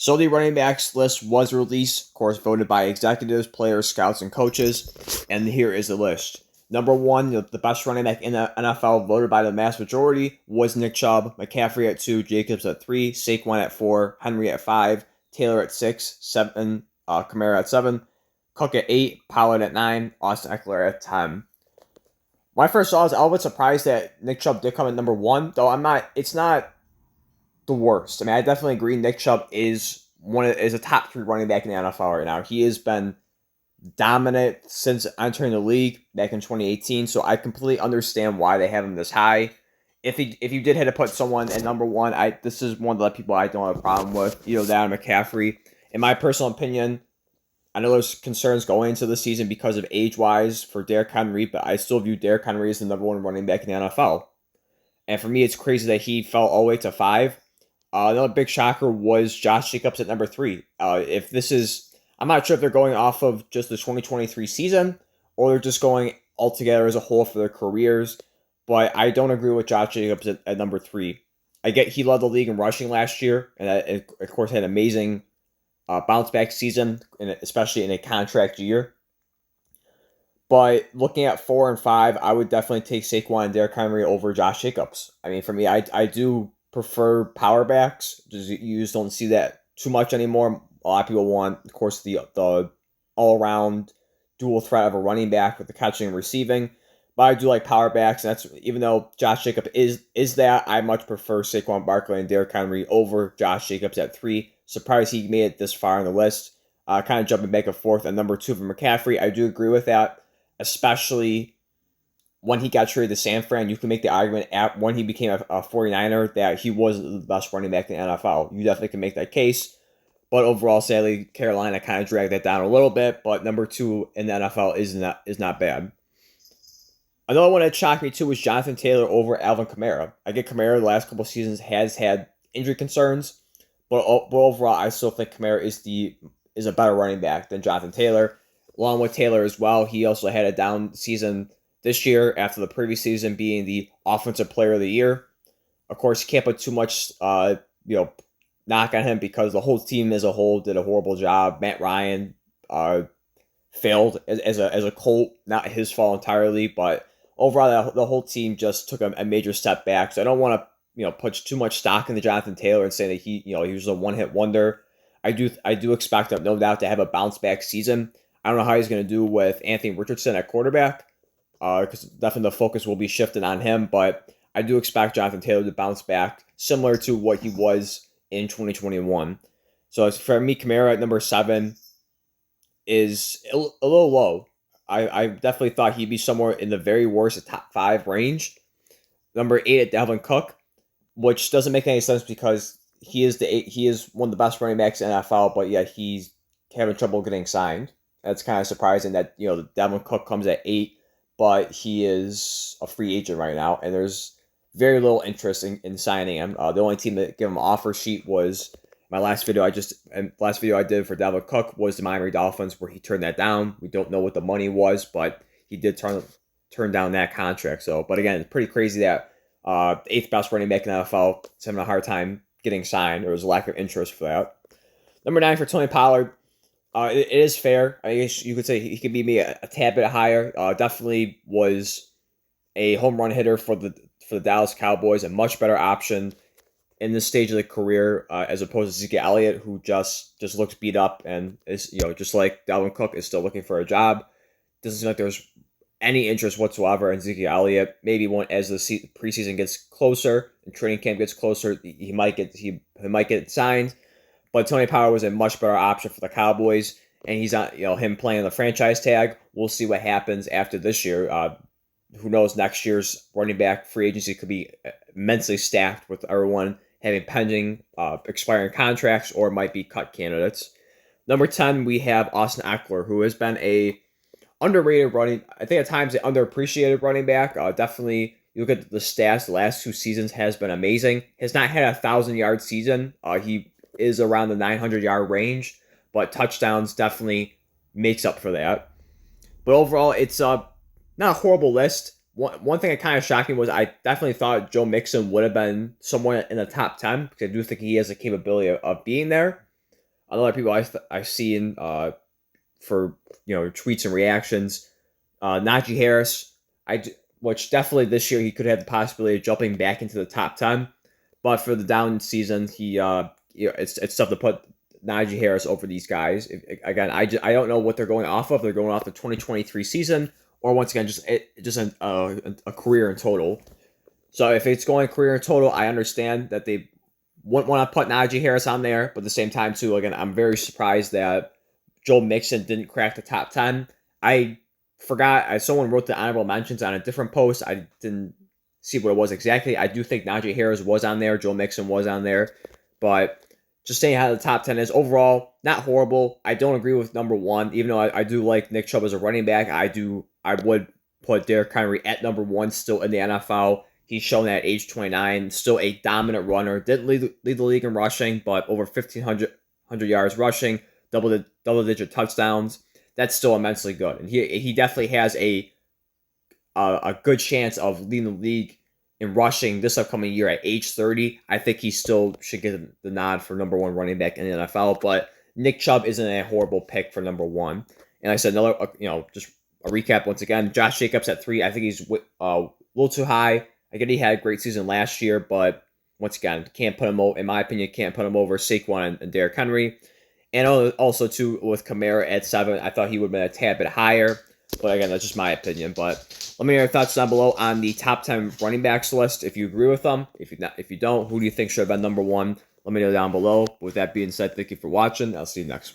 So the running backs list was released, of course, voted by executives, players, scouts, and coaches. And here is the list. Number one, the best running back in the NFL, voted by the mass majority, was Nick Chubb. McCaffrey at 2, Jacobs at 3, Saquon at 4, Henry at 5, Taylor at 6, 7, Kamara at 7, Cook at 8, Pollard at 9, Austin Ekeler at 10. When I first saw this, I was a little bit surprised that Nick Chubb did come at number 1, though it's not the worst. I mean, I definitely agree. Nick Chubb is a top 3 running back in the NFL right now. He has been dominant since entering the league back in 2018, so I completely understand why they have him this high. If you did have to put someone at number 1, this is one of the people I don't have a problem with. That or McCaffrey. In my personal opinion, I know there's concerns going into the season because of age-wise for Derrick Henry, but I still view Derrick Henry as the number 1 running back in the NFL. And for me, it's crazy that he fell all the way to 5. Another big shocker was Josh Jacobs at number 3. I'm not sure if they're going off of just the 2023 season or they're just going altogether as a whole for their careers, but I don't agree with Josh Jacobs at number 3. I get he led the league in rushing last year, and of course had an amazing bounce back season, especially in a contract year. But looking at 4 and 5, I would definitely take Saquon and Derrick Henry over Josh Jacobs. I mean, for me, I do prefer power backs. You just don't see that too much anymore. A lot of people want, of course, the all-around dual threat of a running back with the catching and receiving. But I do like power backs, and that's even though Josh Jacobs is that, I much prefer Saquon Barkley and Derrick Henry over Josh Jacobs at 3. Surprised he made it this far on the list. Kind of jumping back and forth. And number 2 for McCaffrey, I do agree with that, especially when he got traded to San Fran. You can make the argument when he became a 49er that he was the best running back in the NFL. You definitely can make that case. But overall, sadly, Carolina kind of dragged that down a little bit. But number 2 in the NFL is not bad. Another one that shocked me too was Jonathan Taylor over Alvin Kamara. I get Kamara the last couple of seasons has had injury concerns, but overall, I still think Kamara is a better running back than Jonathan Taylor. Along with Taylor as well, he also had a down season this year after the previous season being the Offensive Player of the Year. Of course, you can't put too much knock on him because the whole team as a whole did a horrible job. Matt Ryan failed as a Colt, not his fault entirely, but overall the whole team just took a major step back. So I don't want to put too much stock into Jonathan Taylor and say that he was a one-hit wonder. I do expect him, no doubt, to have a bounce back season. I don't know how he's going to do with Anthony Richardson at quarterback, because definitely the focus will be shifted on him. But I do expect Jonathan Taylor to bounce back, similar to what he was in 2021. So as for me, Kamara at number 7 is a little low. I definitely thought he'd be somewhere in the very worst top 5 range. Number 8 at Dalvin Cook, which doesn't make any sense because he is one of the best running backs in the NFL, but yet he's having trouble getting signed. That's kind of surprising that Dalvin Cook comes at 8, but he is a free agent right now, and there's very little interest in signing him. The only team that gave him an offer sheet was my last video I did for Dalvin Cook was the Miami Dolphins, where he turned that down. We don't know what the money was, but he did turn down that contract. So, but again, it's pretty crazy that 8th best running back in the NFL is having a hard time getting signed. There was a lack of interest for that. Number 9 for Tony Pollard. It is fair. I guess you could say he could be maybe a tad bit higher. Definitely was a home run hitter for the Dallas Cowboys, a much better option in this stage of the career as opposed to Zeke Elliott, who just looks beat up and is just like Dalvin Cook is still looking for a job. Doesn't seem like there's any interest whatsoever in Zeke Elliott. Maybe as the preseason gets closer and training camp gets closer, he might get signed. But Tony Pollard was a much better option for the Cowboys, and he's not him playing on the franchise tag. We'll see what happens after this year. Who knows? Next year's running back free agency could be immensely stacked with everyone having pending expiring contracts or might be cut candidates. Number 10, we have Austin Ekeler, who has been a underrated I think at times an underappreciated running back. Definitely, you look at the stats, the last 2 seasons has been amazing. Has not had a 1,000-yard season. He is around the 900-yard range, but touchdowns definitely makes up for that. But overall, it's not a horrible list. One thing that kind of shocked me was I definitely thought Joe Mixon would have been somewhere in the top 10 because I do think he has the capability of being there. A lot of people I've seen for tweets and reactions. Najee Harris, which definitely this year he could have the possibility of jumping back into the top 10, but for the down season, it's tough to put Najee Harris over these guys. Again, I don't know what they're going off of. They're going off the 2023 season, or once again, just a career in total. So if it's going career in total, I understand that they wouldn't want to put Najee Harris on there, but at the same time, too, again, I'm very surprised that Joe Mixon didn't crack the top 10. I forgot, someone wrote the honorable mentions on a different post. I didn't see what it was exactly. I do think Najee Harris was on there. Joe Mixon was on there. But just saying how the top 10 is, overall, not horrible. I don't agree with number 1, even though I do like Nick Chubb as a running back. I would put Derrick Henry at number 1 still in the NFL. He's shown at age 29, still a dominant runner. Didn't lead the league in rushing, but over 1,500 yards rushing, double-digit touchdowns. That's still immensely good. And he definitely has a good chance of leading the league in rushing this upcoming year at age 30. I think he still should get the nod for number 1 running back in the NFL, but Nick Chubb isn't a horrible pick for number 1. And like I said, just a recap once again, Josh Jacobs at 3. I think he's a little too high. Again, he had a great season last year, but once again, can't put him over, in my opinion, can't put him over Saquon and Derrick Henry. And also, too, with Kamara at 7, I thought he would have been a tad bit higher. But again, that's just my opinion. But let me know your thoughts down below on the top 10 running backs list. If you agree with them, if you don't, who do you think should have been number 1? Let me know down below. With that being said, thank you for watching. I'll see you next one.